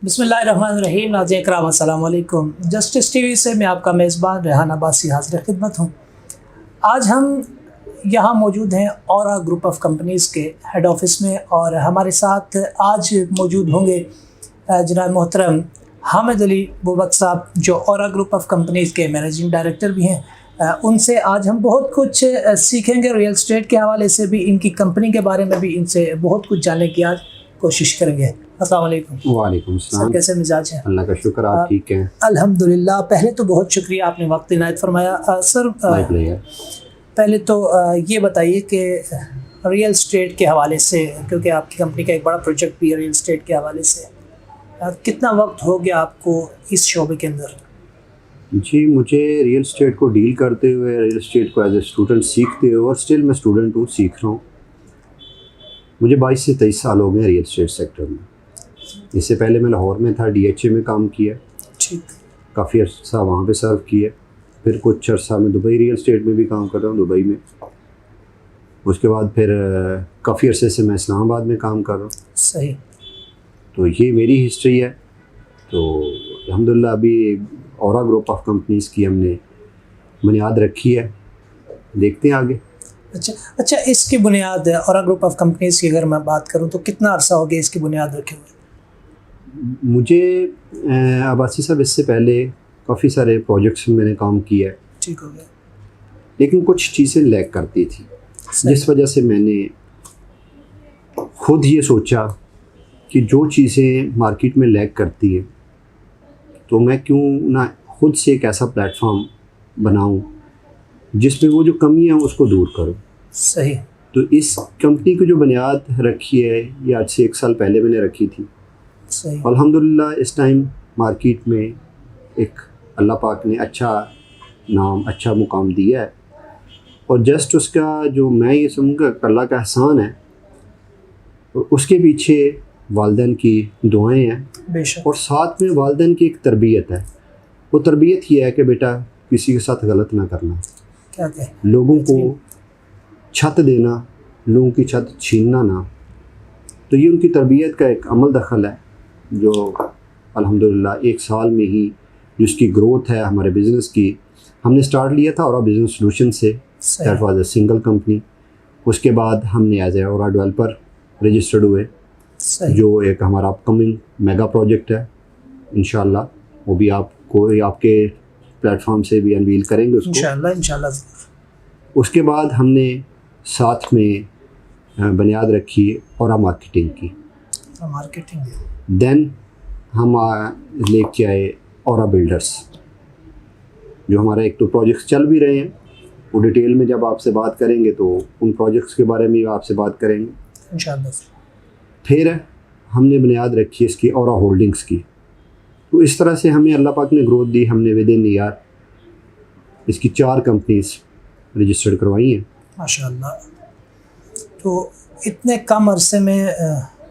बिस्मिल्लाहिर्रहमानिर्रहीम। नाज़रीन इकराम अस्सलाम वालेकुम। जस्टिस टीवी से मैं आपका मेज़बान रेहान अब्बासी हाज़िर खिदमत हूँ। आज हम यहाँ मौजूद हैं औरा ग्रुप ऑफ कंपनीज़ के हेड ऑफ़िस में और हमारे साथ आज मौजूद होंगे जनाब मोहतरम हामिद अली बुबक साहब, जो औरा ग्रुप ऑफ कंपनीज़ के मैनेजिंग डायरेक्टर भी हैं। उनसे आज हम बहुत कुछ सीखेंगे, रियल एस्टेट के हवाले से भी, इनकी कंपनी के बारे में भी इनसे बहुत कुछ जानने की आज कोशिश करेंगे। अस्सलाम वालेकुम। वालेकुम सलाम। कैसे मिजाज हैं? अल्लाह का शुक्र, आप ठीक हैं? अल्हम्दुलिल्लाह। पहले तो बहुत शुक्रिया, आपने वक्त इनायत फरमाया। सर पहले तो ये बताइए कि रियल एस्टेट के हवाले से, क्योंकि आपकी कंपनी का एक बड़ा प्रोजेक्ट भी है रियल एस्टेट के हवाले से, कितना वक्त हो गया आपको इस शोबे के अंदर? जी, मुझे रियल एस्टेट को डील करते हुए, रियल एस्टेट को एज ए स्टूडेंट सीखते हुए, और स्टिल मैं स्टूडेंट हूँ, सीख रहा हूँ। मुझे 22 से 23 साल हो गए रियल एस्टेट सेक्टर में। इससे पहले मैं लाहौर में था, DHA में काम किया, ठीक, काफ़ी अर्सा वहाँ पे सर्व किया। फिर कुछ अर्सा में दुबई रियल एस्टेट में भी काम कर रहा हूँ, दुबई में। उसके बाद फिर काफ़ी अरसे से मैं इस्लामाबाद में काम कर रहा हूँ। सही। तो ये मेरी हिस्ट्री है। तो अल्हम्दुलिल्लाह अभी औरा ग्रुप ऑफ कंपनीज़ की हमने बुनियाद रखी है, देखते हैं आगे। अच्छा, इसकी बुनियाद औरा ग्रुप ऑफ कंपनीज़ की अगर मैं बात करूँ तो कितना अरसा हो गया इसकी बुनियाद रखे हुए? मुझे अब्बासी साहब, इससे पहले काफ़ी सारे प्रोजेक्ट्स में मैंने काम किया है। ठीक हो गया। लेकिन कुछ चीज़ें लैग करती थी, जिस वजह से मैंने खुद ये सोचा कि जो चीज़ें मार्केट में लैग करती हैं, तो मैं क्यों ना खुद से एक ऐसा प्लेटफॉर्म बनाऊं जिसमें वो जो कमी है उसको दूर करूं। सही। तो इस कंपनी की जो बुनियाद रखी है, ये आज से 1 साल पहले मैंने रखी थी। सही। अल्हम्दुलिल्लाह इस टाइम मार्केट में एक अल्लाह पाक ने अच्छा नाम, अच्छा मुकाम दिया है। और जस्ट उसका जो मैं ये समझूँगा अल्लाह का एहसान है, उसके पीछे वालिदैन की दुआएं हैं, बेशक। और साथ में वालिदैन की एक तरबियत है। वो तरबियत ये है कि बेटा किसी के साथ गलत ना करना, क्या कहें, लोगों को छत देना, लोगों की छत छीनना ना। तो ये उनकी तरबियत का एक अमल दखल है, जो अल्हम्दुलिल्लाह 1 साल में ही जिसकी ग्रोथ है हमारे बिज़नेस की। हमने स्टार्ट लिया था औरा बिज़नेस सोल्यूशन से, that was a single company. उसके बाद हमने as a Aura developer registered हुए, जो एक हमारा अपकमिंग मेगा प्रोजेक्ट है। इंशाल्लाह वो भी आपको आपके प्लेटफॉर्म से भी अनवील करेंगे उसको, इंशाल्लाह। उसके बाद हमने साथ में बुनियाद रखी औरा मार्केटिंग की। देन हम लेके आए औरा बिल्डर्स, जो हमारा एक तो प्रोजेक्ट्स चल भी रहे हैं, वो डिटेल में जब आपसे बात करेंगे तो उन प्रोजेक्ट्स के बारे में आपसे बात करेंगे इंशाल्लाह। फिर हमने बुनियाद रखी है इसकी औरा होल्डिंग्स की। तो इस तरह से हमें अल्लाह पाक ने ग्रोथ दी। हमने विद इन ईयर इसकी 4 कंपनीज रजिस्टर्ड करवाई हैं माशाल्लाह। तो इतने कम अरसे में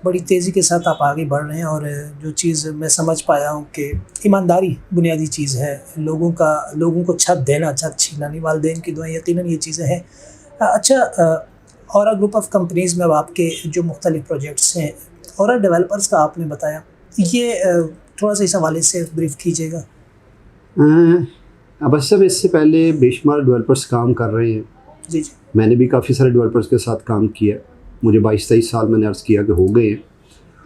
बड़ी तेज़ी के साथ आप आगे बढ़ रहे हैं, और जो चीज़ मैं समझ पाया हूँ कि ईमानदारी बुनियादी चीज़ है, लोगों को छत देना, छत छीनना नहीं, वालिदैन की दुआएं, यकीनन ये चीज़ें हैं। अच्छा, औरा ग्रुप ऑफ कंपनीज़ में अब आपके जो मुख्तलिफ प्रोजेक्ट्स हैं, औरा डेवलपर्स का आपने बताया, ये थोड़ा सा इस हवाले से ब्रीफ कीजिएगा। अब सब इससे पहले बेशुमार डेवलपर्स काम कर रहे हैं। जी जी। मैंने भी काफ़ी सारे डेवलपर्स के साथ काम किया। मुझे 22-23 साल मैंने अर्ज़ किया कि हो गए हैं।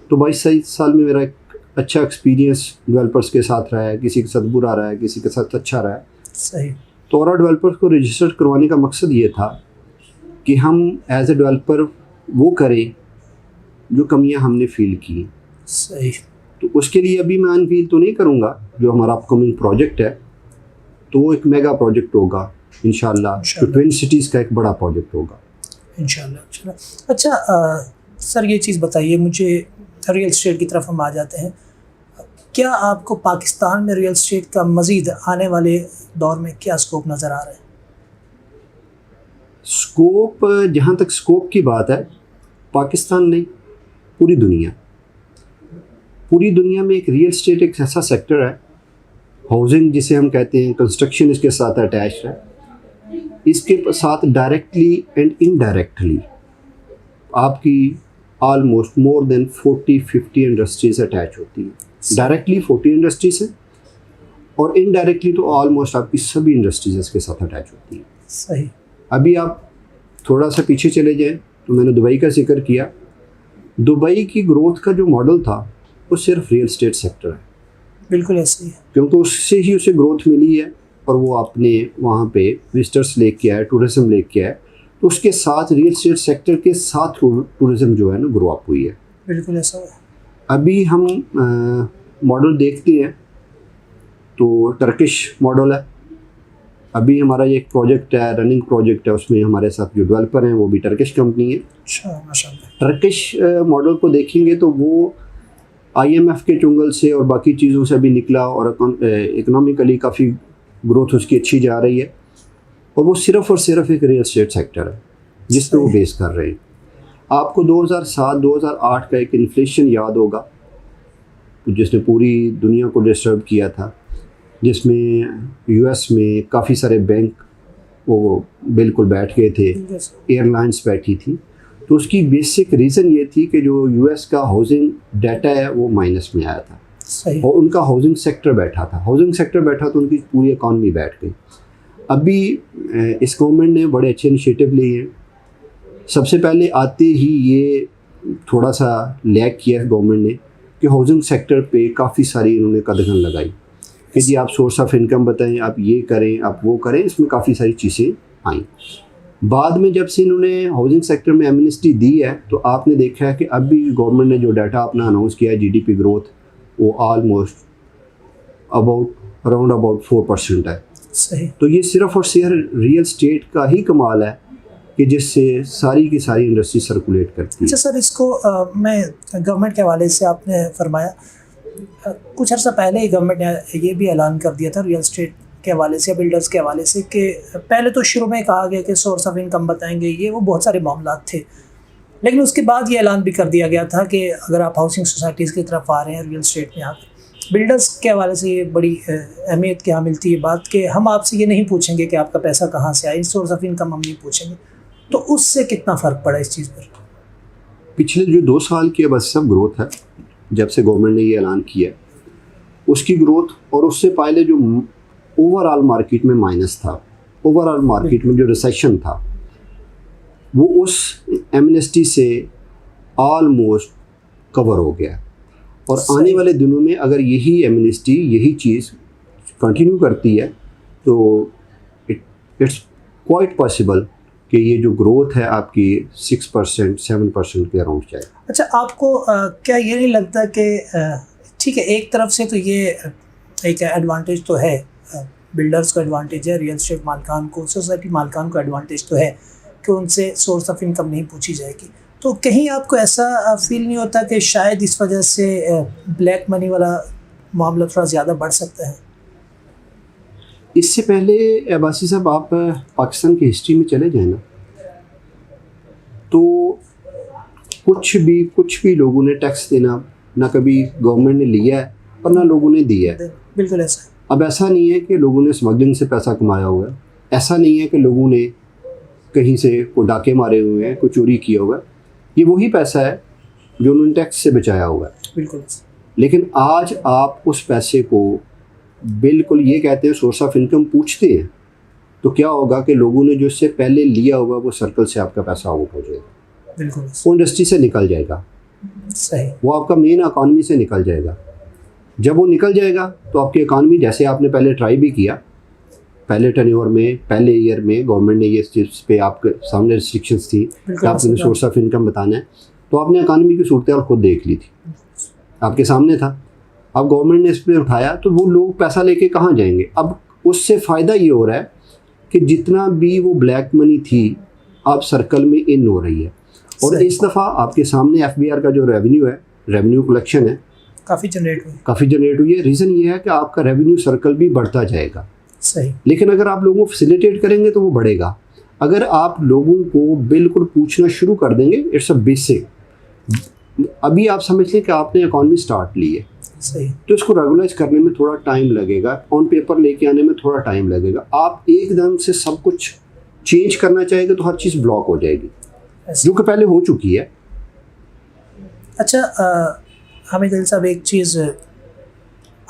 तो 22-23 साल में मेरा एक अच्छा एक्सपीरियंस डेवलपर्स के साथ रहा है। किसी के साथ बुरा रहा है, किसी के साथ अच्छा रहा है। सही। तो औरा डेवलपर्स को रजिस्टर करवाने का मकसद ये था कि हम एज ए डेवलपर वो करें जो कमियां हमने फील की। सही। तो उसके लिए अभी मैं अनफील तो नहीं करूँगा। जो हमारा अपकमिंग प्रोजेक्ट है तो वो एक मेगा प्रोजेक्ट होगा इंशाल्लाह, जो ट्विन सिटीज़ का एक बड़ा प्रोजेक्ट होगा इंशाल्लाह। अच्छा सर, ये चीज़ बताइए मुझे, रियल एस्टेट की तरफ हम आ जाते हैं। क्या आपको पाकिस्तान में रियल एस्टेट का मज़ीद आने वाले दौर में क्या स्कोप नज़र आ रहा है? स्कोप, जहाँ तक स्कोप की बात है, पाकिस्तान नहीं, पूरी दुनिया में एक रियल एस्टेट एक ऐसा सेक्टर है, हाउसिंग जिसे हम कहते हैं, कंस्ट्रक्शन इसके साथ अटैच है। इसके साथ डायरेक्टली एंड इनडायरेक्टली आपकी almost more than 40-50 industries attach होती हैं। डायरेक्टली 40 इंडस्ट्रीज हैं और इनडायरेक्टली तो ऑलमोस्ट आपकी सभी इंडस्ट्रीज इसके साथ अटैच होती हैं। सही। अभी आप थोड़ा सा पीछे चले जाएं तो मैंने दुबई का जिक्र किया। दुबई की ग्रोथ का जो मॉडल था वो सिर्फ रियल एस्टेट सेक्टर है, बिल्कुल ऐसे ही है, क्योंकि उससे ही उसे ग्रोथ मिली है और वो अपने वहाँ पे विजिटर्स लेके आए, टूरिज्म लेके आए, तो उसके साथ रियल एस्टेट सेक्टर के साथ टूरिज्म जो है ना ग्रो अप हुई है। बिल्कुल ऐसा है। अभी हम मॉडल देखते हैं तो टर्किश मॉडल है। अभी हमारा ये एक प्रोजेक्ट है, रनिंग प्रोजेक्ट है, उसमें हमारे साथ जो डेवलपर हैं वो भी टर्किश कंपनी है। अच्छा, माशाल्लाह। टर्किश मॉडल को देखेंगे तो वो IMF के चुंगल से और बाकी चीज़ों से भी निकला और इकोनॉमिकली काफ़ी ग्रोथ उसकी अच्छी जा रही है और वो सिर्फ़ और सिर्फ एक रियल एस्टेट सेक्टर है जिस पे वो बेस कर रहे हैं। आपको 2007-2008 का एक इन्फ्लेशन याद होगा जिसने पूरी दुनिया को डिस्टर्ब किया था, जिसमें US में काफ़ी सारे बैंक वो बिल्कुल बैठ गए थे, एयरलाइंस बैठी थी। तो उसकी बेसिक रीज़न ये थी कि जो US का हाउसिंग डाटा है वो माइनस में आया था। सही। और उनका हाउसिंग सेक्टर बैठा था, हाउसिंग सेक्टर बैठा तो उनकी पूरी इकॉनमी बैठ गई। अभी इस गवर्नमेंट ने बड़े अच्छे इनिशिएटिव लिए हैं। सबसे पहले आते ही ये थोड़ा सा लैग किया है गवर्नमेंट ने कि हाउसिंग सेक्टर पे काफ़ी सारी इन्होंने कदम लगाई कि जी आप सोर्स ऑफ इनकम बताएं, आप ये करें, आप वो करें। इसमें काफ़ी सारी चीज़ें आई। बाद में जब से इन्होंने हाउसिंग सेक्टर में एमनेस्टी दी है तो आपने देखा है कि अभी गवर्नमेंट ने जो डाटा अपना अनाउंस किया है GDP ग्रोथ वो ऑलमोस्ट अराउंड अबाउट 4% है। सही। तो ये सिर्फ और सिर्फ रियल एस्टेट का ही कमाल है कि जिससे सारी की सारी इंडस्ट्री सर्कुलेट करती है। अच्छा सर, इसको मैं गवर्नमेंट के हवाले से आपने फरमाया, कुछ अर्सा पहले ही गवर्नमेंट ने ये भी ऐलान कर दिया था रियल एस्टेट के हवाले से, बिल्डर्स के हवाले से, कि पहले तो शुरू में कहा गया कि सोर्स ऑफ इनकम बताएंगे, ये वो बहुत सारे मामला थे, लेकिन उसके बाद ये ऐलान भी कर दिया गया था कि अगर आप हाउसिंग सोसाइटीज़ की तरफ आ रहे हैं, रियल एस्टेट में आकर, बिल्डर्स के हवाले से ये बड़ी अहमियत क्या मिलती है बात कि हम आपसे ये नहीं पूछेंगे कि आपका पैसा कहाँ से आया, सोर्स ऑफ इनकम हम नहीं पूछेंगे। तो उससे कितना फ़र्क पड़ा इस चीज़ पर? पिछले जो 2 साल की बस सब ग्रोथ है, जब से गवर्नमेंट ने ये ऐलान किया उसकी ग्रोथ, और उससे पहले जो ओवरऑल मार्केट में माइनस था, ओवरऑल मार्केट में जो रिसेशन था, वो उस एमनेस्टी से ऑलमोस्ट कवर हो गया। और आने वाले दिनों में अगर यही एमनेस्टी, यही चीज़ कंटिन्यू करती है तो इट्स क्वाइट पॉसिबल कि ये जो ग्रोथ है आपकी 6% 7% के अराउंड जाए। अच्छा, आपको क्या ये नहीं लगता कि ठीक है, एक तरफ से तो ये एक एडवांटेज तो है, बिल्डर्स को एडवांटेज है, रियल एस्टेट मालकान को, सोसाइटी मालकान को एडवांटेज तो है कि उनसे सोर्स ऑफ इनकम नहीं पूछी जाएगी, तो कहीं आपको ऐसा फील नहीं होता कि शायद इस वजह से ब्लैक मनी वाला मामला थोड़ा ज़्यादा बढ़ सकता है? इससे पहले अब्बासी साहब आप पाकिस्तान की हिस्ट्री में चले जाए ना, तो कुछ भी लोगों ने टैक्स देना ना कभी गवर्नमेंट ने लिया है और ना लोगों ने दिया है। बिल्कुल ऐसा है। अब ऐसा नहीं है कि लोगों ने स्मगलिंग से पैसा कमाया हुआ है, ऐसा नहीं है कि लोगों ने कहीं से कोई डाके मारे हुए हैं, कोई चोरी किया हुआ है। ये वही पैसा है जो उन्होंने टैक्स से बचाया हुआ है। बिल्कुल। लेकिन आज आप उस पैसे को बिल्कुल ये कहते हैं सोर्स ऑफ इनकम पूछते हैं, तो क्या होगा कि लोगों ने जो इससे पहले लिया हुआ वो सर्कल से आपका पैसा आउट हो जाएगा। बिल्कुल। वो इंडस्ट्री से निकल जाएगा, सही। वो आपका मेन इकॉनमी से निकल जाएगा। जब वो निकल जाएगा तो आपकी इकॉनमी, जैसे आपने पहले ट्राई भी किया, पहले टेन्योर में, पहले ईयर में गवर्नमेंट ने ये चीज़ पे आपके सामने रिस्ट्रिक्शंस थी कि आपने सोर्स ऑफ इनकम बताना है, तो आपने इकॉनमी की सूरत हाल खुद देख ली थी, आपके सामने था। अब गवर्नमेंट ने इस पर उठाया तो वो लोग पैसा लेके कहाँ जाएंगे? अब उससे फ़ायदा ये हो रहा है कि जितना भी वो ब्लैक मनी थी अब सर्कल में इन हो रही है। और इस दफ़ा आपके सामने FBR का जो रेवेन्यू है, रेवेन्यू कलेक्शन है, काफ़ी जनरेट हुई है। रीज़न ये है कि आपका रेवेन्यू सर्कल भी बढ़ता जाएगा। सही। लेकिन अगर आप लोगों को फैसिलिटेट करेंगे तो वो बढ़ेगा। अगर आप लोगों को बिल्कुल पूछना शुरू कर देंगे, इट्स अ बेसिक, अभी आप समझ लें कि आपने इकॉनमी स्टार्ट ली है, सही, तो इसको रेगुलाइज करने में थोड़ा टाइम लगेगा, ऑन पेपर लेके आने में थोड़ा टाइम लगेगा। आप एकदम से सब कुछ चेंज करना चाहेंगे तो हर चीज़ ब्लॉक हो जाएगी, जो कि पहले हो चुकी है। अच्छा, हामिद अली साहब, एक चीज़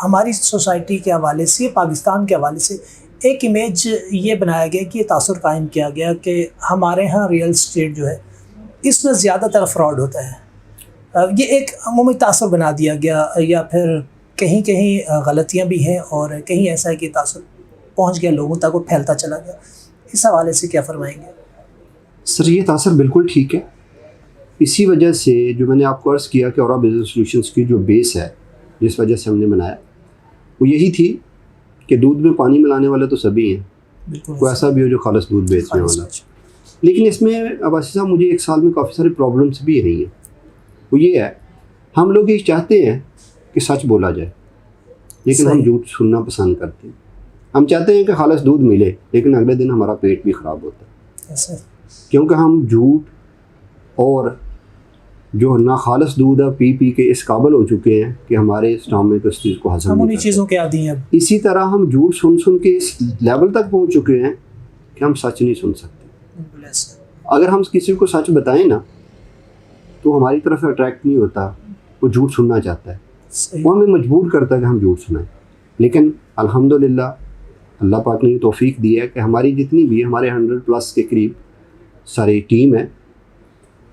हमारी सोसाइटी के हवाले से, पाकिस्तान के हवाले से एक इमेज ये बनाया गया कि ये तासुर कायम किया गया कि हमारे यहाँ रियल स्टेट जो है इसमें ज़्यादातर फ्रॉड होता है। ये एक अमूमी तासुर बना दिया गया, या फिर कहीं कहीं गलतियाँ भी हैं और कहीं ऐसा है कि तासुर पहुँच गया लोगों तक, वो फैलता चला गया। इस हवाले से क्या फरमाएंगे? सर ये तासुर बिल्कुल ठीक है। इसी वजह से जो मैंने आपको अर्ज़ किया कि औरा बिज़नेस सॉल्यूशंस की जो बेस है, जिस वजह से हमने बनाया, वो यही थी कि दूध में पानी मिलाने वाले तो सभी हैं, कोई ऐसा भी हो जो खालिस दूध बेचने वाला। लेकिन इसमें अब्बासी साहब मुझे एक साल में काफ़ी सारी प्रॉब्लम्स भी रही हैं। वो ये है, हम लोग ये चाहते हैं कि सच बोला जाए, लेकिन हम झूठ सुनना पसंद करते हैं। हम चाहते हैं कि खालिस दूध मिले, लेकिन अगले दिन हमारा पेट भी ख़राब होता है, क्योंकि हम झूठ और जो ना खालिस दूध है पी पी के इस काबिल हो चुके हैं कि हमारे स्टमक इस चीज़ को हजम नहीं उन्हीं चीज़ों के आदी हैं। इसी तरह हम झूठ सुन सुन के इस लेवल तक पहुंच चुके हैं कि हम सच नहीं सुन सकते। अगर हम किसी को सच बताएं ना, तो हमारी तरफ अट्रैक्ट नहीं होता, वो झूठ सुनना चाहता है, वो हमें मजबूर करता है कि हम झूठ सुनाएं। लेकिन अल्हम्दुलिल्लाह अल्लाह पाक ने तौफीक दी है कि हमारी जितनी भी हमारे 100+ के करीब सारी टीम है,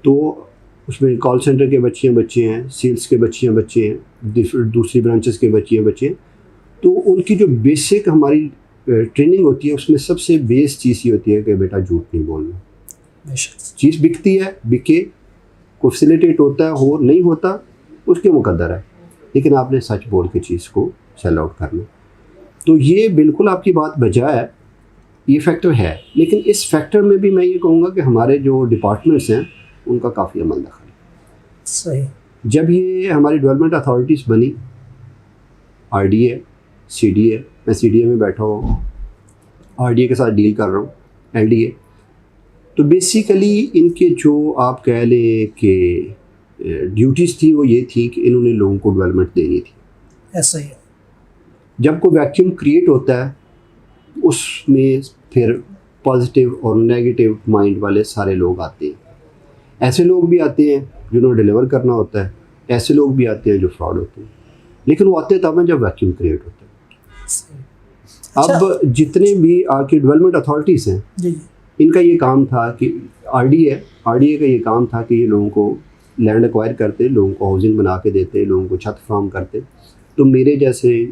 तो उसमें कॉल सेंटर के बच्चे हैं, सेल्स के बच्चे हैं, दूसरी ब्रांचेस के बच्चे हैं। तो उनकी जो बेसिक हमारी ट्रेनिंग होती है, उसमें सबसे बेस चीज़ ये होती है कि बेटा झूठ नहीं बोलना। चीज़ बिकती है, बिके, को फैसिलिटेट होता है, हो नहीं होता उसके मुकद्दर है, लेकिन आपने सच बोल के चीज़ को सेल आउट करना। तो ये बिल्कुल आपकी बात बजा है, ये फैक्टर है। लेकिन इस फैक्टर में भी मैं ये कहूँगा कि हमारे जो डिपार्टमेंट्स हैं उनका काफ़ी अमल दखल है। सही। जब ये हमारी डेवलपमेंट अथॉरिटीज़ बनी, RDA, CDA, मैं CDA में बैठा हूँ, RDA के साथ डील कर रहा हूँ, LDA, तो बेसिकली इनके जो आप कह लें कि ड्यूटीज़ थी वो ये थी कि इन्होंने लोगों को डेवलपमेंट देनी थी। ऐसा ही है। जब कोई वैक्यूम क्रिएट होता है, उसमें फिर पॉजिटिव और नेगेटिव माइंड वाले सारे लोग आते हैं। ऐसे लोग भी आते हैं जिन्होंने डिलीवर करना होता है, ऐसे लोग भी आते हैं जो फ्रॉड होते हैं, लेकिन वो आते तब हैं जब वैक्यूम क्रिएट होता है। अब जितने भी आपकी डेवलपमेंट अथॉरिटीज़ हैं, इनका ये काम था कि RDA का ये काम था कि ये लोगों को लैंड एक्वायर करते, लोगों को हाउसिंग बना के देते, लोगों को छत फ्राहम करते। तो मेरे जैसे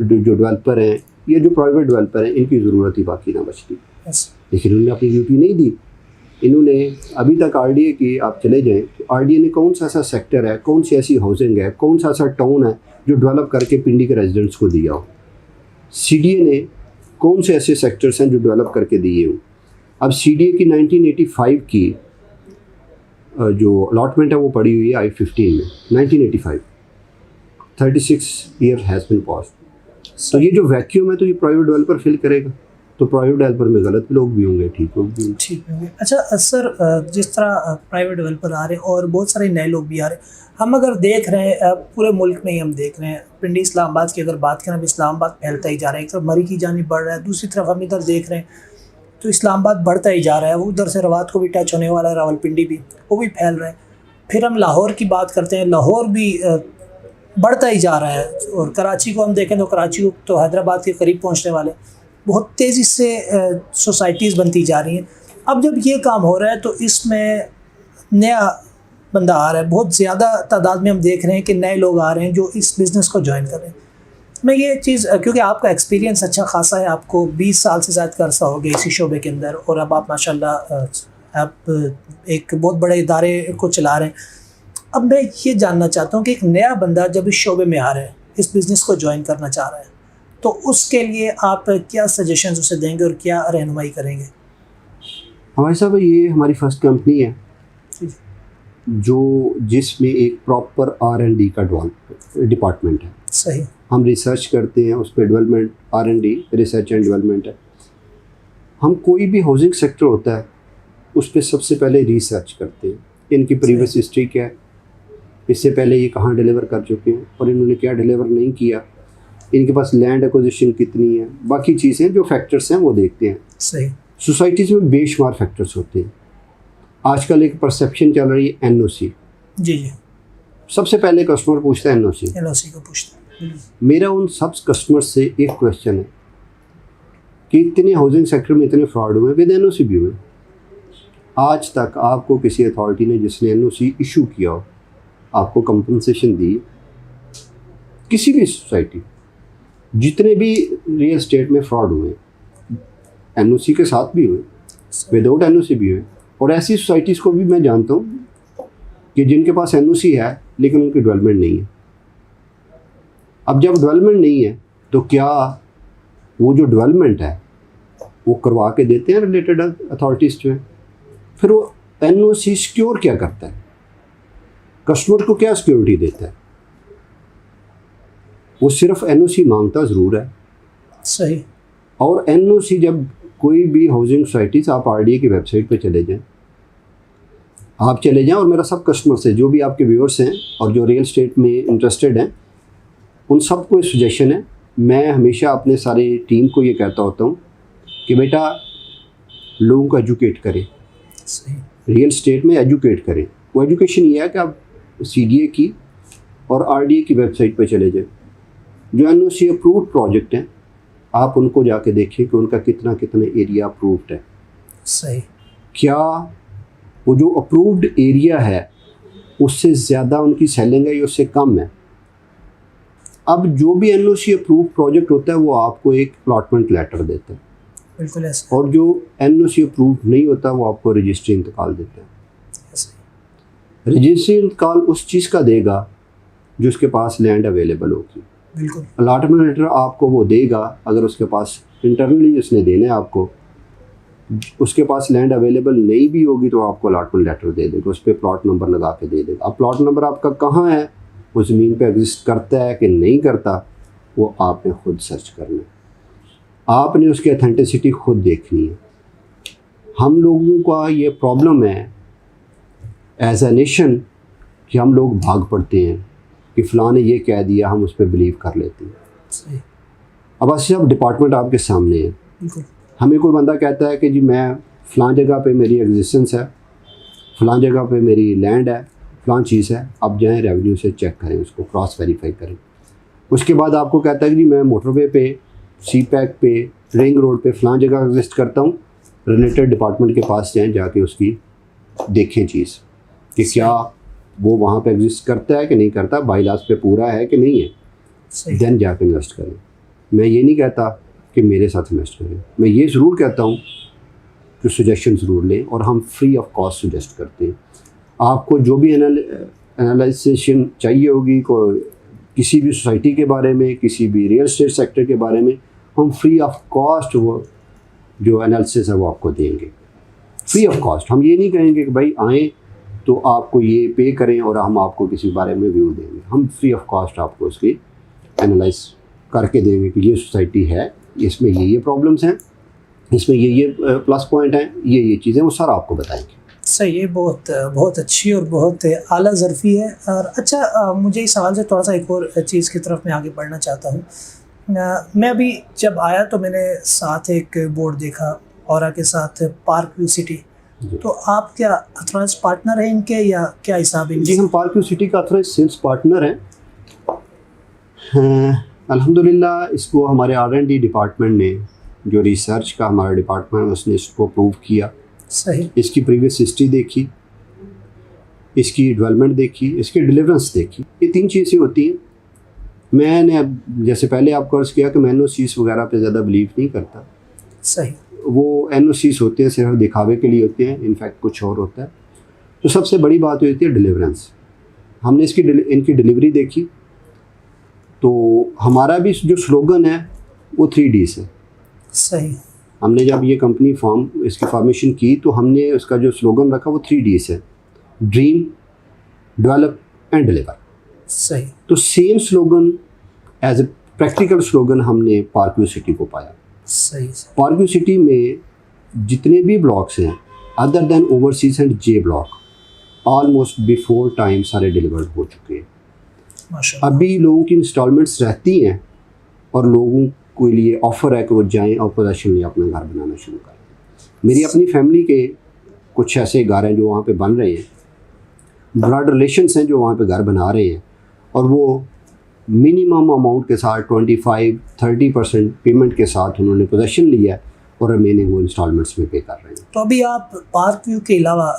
जो डेवलपर हैं या जो प्राइवेट डेवलपर हैं, इनकी ज़रूरत ही बाकी ना बचती। लेकिन उन्होंने अपनी ड्यूटी नहीं दी। इन्होंने अभी तक RDA की आप चले जाएं तो RDA ने कौन सा ऐसा सेक्टर है, कौन सी ऐसी हाउसिंग है, कौन सा ऐसा टाउन है जो डेवलप करके पिंडी के रेजिडेंट्स को दिया हो। CDA ने कौन से ऐसे सेक्टर्स हैं जो डेवलप करके दिए हो। अब CDA की 1985 की जो अलॉटमेंट है वो पड़ी हुई है I-15 में, 1985, 36 ईयर हैज़ बिन पास्ड। तो ये जो वैक्यूम है तो ये प्राइवेट डेवलपर फिल करेगा, तो प्राइवेट डेवलपर में गलत लोग भी होंगे, ठीक लोग भी होंगे। अच्छा सर, जिस तरह प्राइवेट डेवलपर आ रहे हैं और बहुत सारे नए लोग भी आ रहे हैं, हम अगर देख रहे हैं पूरे मुल्क में ही हम देख रहे हैं, पिंडी इस्लामाबाद की अगर बात करें, अब इस्लामाबाद फैलता ही जा रहा है। एक तरफ मरी की जानिब बढ़ रहा है, दूसरी तरफ हम इधर देख रहे हैं तो इस्लामाबाद बढ़ता ही जा रहा है। वो उधर से रवात को भी टच होने वाला है, रावलपिंडी भी, वो भी फैल रहा है। फिर हम लाहौर की बात करते हैं, लाहौर भी बढ़ता ही जा रहा है। और कराची को हम देखें तो कराची तो हैदराबाद के करीब पहुंचने वाले, बहुत तेज़ी से सोसाइटीज़ बनती जा रही हैं। अब जब ये काम हो रहा है तो इसमें नया बंदा आ रहा है, बहुत ज़्यादा तादाद में हम देख रहे हैं कि नए लोग आ रहे हैं जो इस बिज़नेस को ज्वाइन कर रहे हैं। मैं ये चीज़, क्योंकि आपका एक्सपीरियंस अच्छा खासा है, आपको 20 साल से ज़्यादा का अरसा हो गया इसी शोबे के अंदर, और अब आप माशाल्लाह आप एक बहुत बड़े इदारे को चला रहे हैं। अब मैं ये जानना चाहता हूँ कि एक नया बंदा जब इस शोबे में आ रहा है, इस बिज़नेस को ज्वाइन करना चाह रहा है, तो उसके लिए आप क्या सजेशंस उसे देंगे और क्या रहनुमाई करेंगे? हमारे साहब ये हमारी फर्स्ट कंपनी है जो जिसमें एक प्रॉपर R&D का डिपार्टमेंट है। सही। हम रिसर्च करते हैं, उस पर development, R&D, research and development है। हम कोई भी हाउसिंग सेक्टर होता है उस पर सबसे पहले रिसर्च करते हैं, इनकी प्रीवियस हिस्ट्री क्या है, इससे पहले ये कहाँ डिलीवर कर चुके हैं और इन्होंने क्या डिलीवर नहीं किया, इनके पास लैंड एक्विजिशन कितनी है, बाकी चीज़ें जो फैक्टर्स हैं वो देखते हैं। सही। सोसाइटीज़ में बेशुमार फैक्टर्स होते हैं। आजकल एक परसेप्शन चल रही है NOC। जी। सबसे पहले कस्टमर पूछता है NOC को पूछता है। मेरा उन सब कस्टमर से एक क्वेश्चन है कि इतने हाउसिंग सेक्टर में इतने फ्रॉड हुए, विद एनओसी भी हुए, आज तक आपको किसी अथॉरिटी ने जिसने एनओसी इशू किया हो आपको कंपनसेशन दी? किसी भी सोसाइटी, जितने भी रियल एस्टेट में फ्रॉड हुए एनओसी के साथ भी हुए, विदाउट एनओसी भी हुए, और ऐसी सोसाइटीज़ को भी मैं जानता हूँ कि जिनके पास एनओसी है लेकिन उनकी डेवलपमेंट नहीं है। अब जब डेवलपमेंट नहीं है तो क्या वो जो डेवलपमेंट है वो करवा के देते हैं रिलेटेड अथॉरिटीज़ जो है? फिर वो एनओसी सिक्योर क्या करता है? कस्टमर को क्या सिक्योरिटी देता है? वो सिर्फ एनओसी मांगता ज़रूर है। सही। और एनओसी जब कोई भी हाउसिंग सोसाइटीज़, आप आरडीए की वेबसाइट पे चले जाएं, आप चले जाएं और मेरा सब कस्टमर से, जो भी आपके व्यूअर्स हैं और जो रियल एस्टेट में इंटरेस्टेड हैं, उन सबको सजेशन है, मैं हमेशा अपने सारे टीम को ये कहता होता हूँ कि बेटा लोगों को एजुकेट करें, रियल एस्टेट में एजुकेट करें। वो एजुकेशन ये है कि आप सीडीए की और आरडीए की वेबसाइट पे चले जाएं, जो एनओसी अप्रूव्ड प्रोजेक्ट हैं आप उनको जाके देखें कि उनका कितना एरिया अप्रूव्ड है। सही। क्या वो जो अप्रूव्ड एरिया है उससे ज़्यादा उनकी सेलिंग है या उससे कम है? अब जो भी एनओसी अप्रूव्ड प्रोजेक्ट होता है वो आपको एक अलॉटमेंट लेटर देता है, बिल्कुल ऐसा। और जो एनओसी अप्रूव्ड नहीं होता वो आपको रजिस्ट्री इंतकाल देता है। रजिस्ट्री इंतकाल उस चीज़ का देगा जो उसके पास लैंड अवेलेबल होगी। बिल्कुल। अलॉटमेंट लेटर आपको वो देगा अगर उसके पास इंटरनली उसने देना है आपको, उसके पास लैंड अवेलेबल नहीं भी होगी तो आपको अलॉटमेंट लेटर दे देगा, उस पर प्लॉट नंबर लगा के दे देगा। अब प्लॉट नंबर आपका कहाँ है, वो ज़मीन पे एग्जिस्ट करता है कि नहीं करता, वो आपने खुद सर्च करना है, आपने उसकी अथेंटिसिटी खुद देखनी है। हम लोगों का ये प्रॉब्लम है एज ए नेशन कि हम लोग भाग पड़ते हैं कि फ़लाँ ने ये कह दिया, हम उस पर बिलीव कर लेते हैं। सही। अब ऐसे अब डिपार्टमेंट आपके सामने है, बिल्कुल। हमें कोई बंदा कहता है कि जी मैं फ़लाँ जगह पे मेरी एग्जिस्टेंस है, फ़लाँ जगह पे मेरी लैंड है, फ़लाँ चीज़ है, आप जाएं रेवेन्यू से चेक करें, उसको क्रॉस वेरीफाई करें। उसके बाद आपको कहता है कि जी मैं मोटरवे पे, सी पैक पे, रिंग रोड पे फ़लाँ जगह एग्जिस्ट करता हूँ, रिलेटेड डिपार्टमेंट के पास जाएँ, जाके उसकी देखें चीज़ कि क्या वो वहाँ पे एग्जिस्ट करता है कि नहीं करता, बाईलास पे पूरा है कि नहीं है, देन जाके इन्वेस्ट करें। मैं ये नहीं कहता कि मेरे साथ इन्वेस्ट करें, मैं ये ज़रूर कहता हूँ कि सजेशन ज़रूर लें, और हम फ्री ऑफ कॉस्ट सजेस्ट करते हैं। आपको जो भी एनालिसिशन चाहिए होगी किसी भी सोसाइटी के बारे में, किसी भी रियल एस्टेट सेक्टर के बारे में, हम फ्री ऑफ कॉस्ट वो जो एनालिसिस है वो आपको देंगे, फ्री ऑफ कॉस्ट। हम ये नहीं कहेंगे कि भाई आएँ तो आपको ये पे करें और हम आपको किसी बारे में व्यू देंगे, हम फ्री ऑफ कॉस्ट आपको उसकी एनालाइज करके देंगे कि ये सोसाइटी है, इसमें ये प्रॉब्लम्स हैं, इसमें ये प्लस पॉइंट हैं, ये चीज़ें, वो सारा आपको बताएंगे। सही है। बहुत अच्छी और बहुत आला ज़र्फ़ी है। और अच्छा, मुझे इस सवाल से थोड़ा सा एक और चीज़ की तरफ मैं आगे बढ़ना चाहता हूँ। मैं अभी जब आया तो मैंने साथ एक बोर्ड देखा, औरा के साथ पार्क व्यू सिटी, तो आप क्या अथॉराइज पार्टनर हैं इनके या क्या हिसाब है? जी, हम पार्क व्यू सिटी का अथॉराइज सेल्स पार्टनर हैं। अल्हम्दुलिल्लाह इसको हमारे R&D डिपार्टमेंट ने, जो रिसर्च का हमारा डिपार्टमेंट है, उसने इसको अप्रूव किया। सही। इसकी प्रीवियस हिस्ट्री देखी, इसकी डेवलपमेंट देखी, इसकी डिलीवरेंस देखी, ये 3 चीज़ें होती हैं। मैंने जैसे पहले आपको अर्ज़ किया कि मैं एनओसीज वगैरह पे ज़्यादा बिलीव नहीं करता। सही। वो एनओसीज होते हैं सिर्फ दिखावे के लिए होते हैं, इनफैक्ट कुछ और होता है। तो सबसे बड़ी बात होती है डिलीवरेंस। हमने इनकी डिलीवरी देखी, तो हमारा भी जो स्लोगन है वो 3Ds है। सही। हमने जब ये कंपनी इसकी फॉर्मेशन की तो हमने उसका जो स्लोगन रखा वो 3Ds है, ड्रीम, डेवलप एंड डिलीवर। सही। तो same slogan as a practical slogan हमने पार्क व्यू सिटी को पाया। सही। पार्क व्यू सिटी में जितने भी ब्लॉक्स हैं other than overseas and J block, almost before time सारे डिलीवर्ड हो चुके हैं। माशाअल्लाह। अभी लोगों की इंस्टॉलमेंट्स रहती हैं और लोगों के लिए ऑफ़र है कि वो जाएं और पोजेशन लिए अपना घर बनाना शुरू करें। मेरी अपनी फैमिली के कुछ ऐसे घर हैं जो वहाँ पे बन रहे हैं, ब्लड रिलेशंस हैं जो वहाँ पे घर बना रहे हैं, और वो मिनिमम अमाउंट के साथ 25-30% पेमेंट के साथ उन्होंने पोजेसन लिया है और रिमेनिंग वो इंस्टॉलमेंट्स में पे कर रहे हैं। तो अभी आप पार्क व्यू के अलावा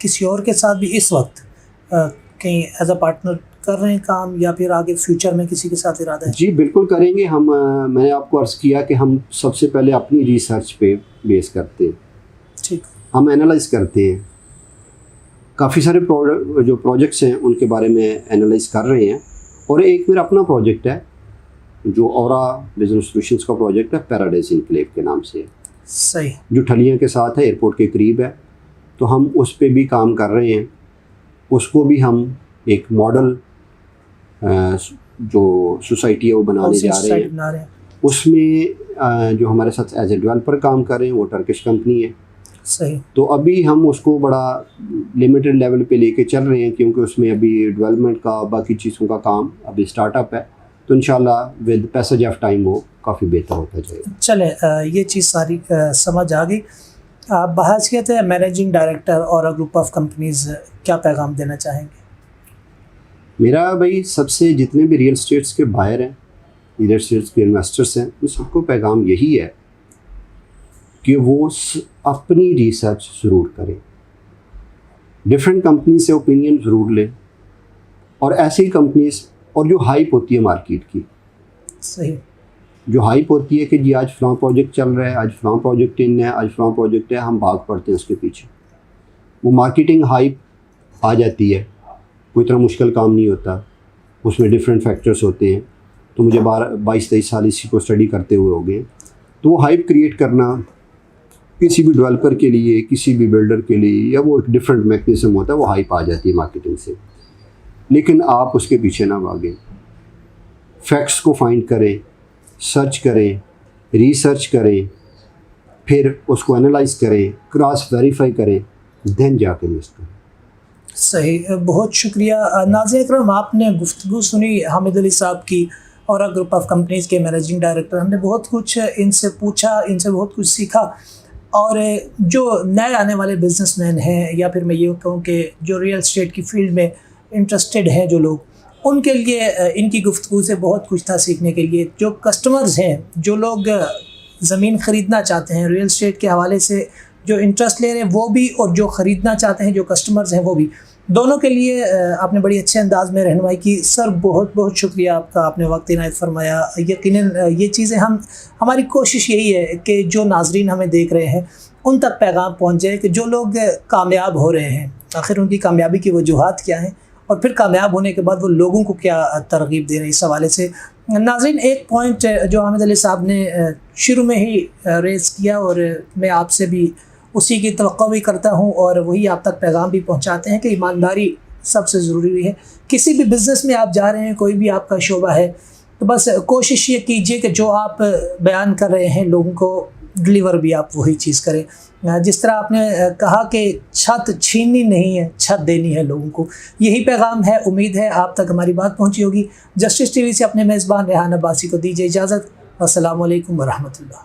किसी और के साथ भी इस वक्त कहीं एज अ पार्टनर कर रहे हैं काम, या फिर आगे फ्यूचर में किसी के साथ इरादा है? जी बिल्कुल करेंगे हम। मैंने आपको अर्ज़ किया कि हम सबसे पहले अपनी रिसर्च पे बेस करते हैं, ठीक, हम एनालाइज करते हैं। काफ़ी सारे जो प्रोजेक्ट्स हैं उनके बारे में एनालाइज कर रहे हैं, और एक मेरा अपना प्रोजेक्ट है जो औरा बिजनेस सॉल्यूशंस का प्रोजेक्ट है, पैराडाइज इनक्लेव के नाम से, सही, जो ठलियाँ के साथ है, एयरपोर्ट के करीब है। तो हम उस पे भी काम कर रहे हैं। उसको भी हम एक मॉडल जो सोसाइटी है वो बनाने जा रहे हैं। उसमें जो हमारे साथ एज ए डेवलपर काम कर रहे हैं वो टर्किश कंपनी है। सही। तो अभी हम उसको बड़ा लिमिटेड लेवल पे लेके चल रहे हैं, क्योंकि उसमें अभी डेवलपमेंट का बाकी चीज़ों का काम अभी स्टार्टअप है। तो इंशाल्लाह विद पैसेज ऑफ टाइम वो काफ़ी बेहतर होता जाएगा। चले, ये चीज़ सारी समझ आ गई। बहैसियत है मैनेजिंग डायरेक्टर और ग्रुप ऑफ कंपनीज़, क्या पैगाम देना चाहेंगे? मेरा भाई सबसे जितने भी रियल स्टेट्स के बायर हैं, रियल स्टेट्स के इन्वेस्टर्स हैं, उन सबको पैगाम यही है कि वो अपनी रिसर्च ज़रूर करें, डिफरेंट कंपनी से ओपिनियन ज़रूर लें, और ऐसी कंपनीज, और जो हाइप होती है मार्केट की, सही, जो हाइप होती है कि जी आज फलां प्रोजेक्ट चल रहा है, आज फलां प्रोजेक्ट इन है, आज फलां प्रोजेक्ट है, हम भाग पड़ते हैं उसके पीछे। वो मार्केटिंग हाइप आ जाती है, कोई इतना मुश्किल काम नहीं होता, उसमें डिफरेंट फैक्टर्स होते हैं। तो मुझे 22-23 साल इसी को स्टडी करते हुए हो गए। तो वो हाइप क्रिएट करना किसी भी डेवलपर के लिए, किसी भी बिल्डर के लिए, या वो एक डिफरेंट मैकेनिज्म होता है, वो हाइप आ जाती है मार्केटिंग से। लेकिन आप उसके पीछे ना भागें, फैक्ट्स को फाइंड करें, सर्च करें, रिसर्च करें, फिर उसको एनालाइज करें, क्रॉस वेरीफाई करें, देन जाकर इन्वेस्ट करें। सही, बहुत शुक्रिया। नाज़िर अकरम, आपने गुफ्तगू सुनी हामिद अली साहब की, और ग्रुप ऑफ कंपनीज़ के मैनेजिंग डायरेक्टर। हमने बहुत कुछ इनसे पूछा, इनसे बहुत कुछ सीखा। और जो नए आने वाले बिजनेसमैन हैं, या फिर मैं ये कहूँ कि जो रियल एस्टेट की फील्ड में इंटरेस्टेड हैं जो लोग, उनके लिए इनकी गुफ्तगू से बहुत कुछ था सीखने के लिए। जो कस्टमर्स हैं, जो लोग ज़मीन ख़रीदना चाहते हैं, रियल एस्टेट के हवाले से जो इंटरेस्ट ले रहे हैं वो भी, और जो ख़रीदना चाहते हैं, जो कस्टमर्स हैं वो भी, दोनों के लिए आपने बड़ी अच्छे अंदाज में रहनुमाई की। सर बहुत बहुत शुक्रिया आपका, आपने वक्त इनायत फरमाया। यकीनन ये चीज़ें हमारी कोशिश यही है कि जो नाजरीन हमें देख रहे हैं उन तक पैगाम पहुँच जाए कि जो लोग कामयाब हो रहे हैं आखिर उनकी कामयाबी की वजूहात क्या हैं, और फिर कामयाब होने के बाद वो लोगों को क्या तरगीब दे रहे हैं। इस हवाले से नाज़रीन, एक पॉइंट जो हामिद अली साहब ने शुरू में ही रेज़ किया, और मैं आपसे भी उसी की तवक्को भी करता हूँ, और वही आप तक पैगाम भी पहुँचाते हैं कि ईमानदारी सबसे ज़रूरी है। किसी भी बिज़नेस में आप जा रहे हैं, कोई भी आपका शोबा है, तो बस कोशिश ये कीजिए कि जो आप बयान कर रहे हैं लोगों को डिलीवर भी आप वही चीज़ करें। जिस तरह आपने कहा कि छत छीननी नहीं है, छत देनी है लोगों को, यही पैगाम है। उम्मीद है आप तक हमारी बात पहुँची होगी। जस्टिस टीवी से अपने मेज़बान रेहान अब्बासी को दीजिए इजाज़त। अस्सलामु अलैकुम वरहमतुल्लाह।